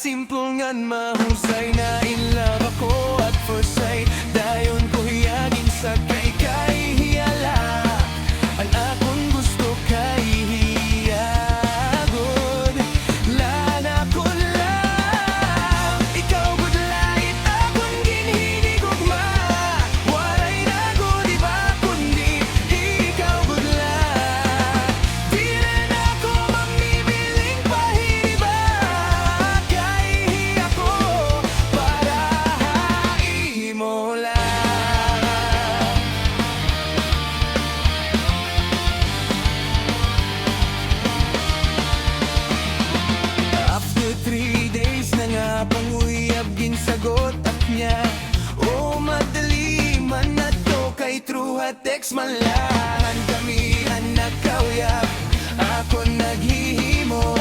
simple ngan mahusay na in love ako at first sight. Dayon ko hiyagin sa kay hiyala. Ang akong gusto kay hiyagod. Lana ko lang, ikaw good light, akong ginhinigugma. Waray na ko di ba kundi ikaw good light. Di rin ako mamibiling pahiriba. Kay hiyako para haimo lang. After 3 days na nga panguyab ginsagot at niya. Oh, madali man na to kay true at text malahan kami ang nagkauyab. Ako naghihimo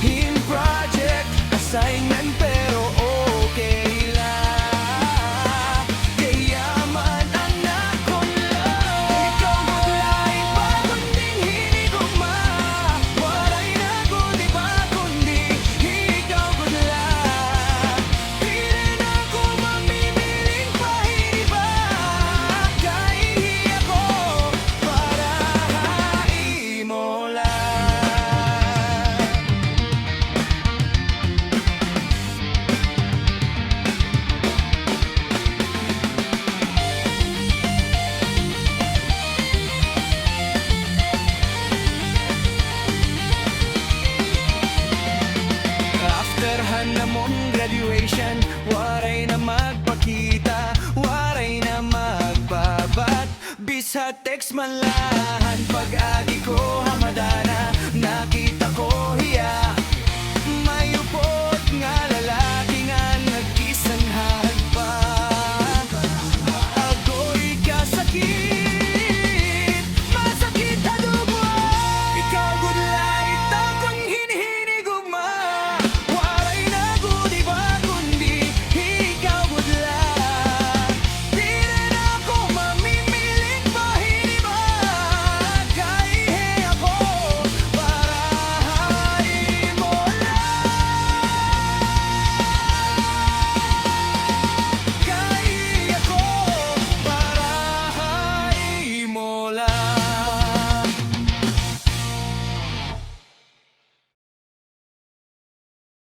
in project assignment pero okay lang. Kaya man anak ko lang, ikaw maglait pa kunding hinigugma. Waray na ko di ba kundi ikaw good lang. Di rin ako mamibiling pahiriba. Kay hiyako para haimo lang. After hanamong graduation, waray na magpakita, waray na magbabat. Bisa text man lahan pag-agi ko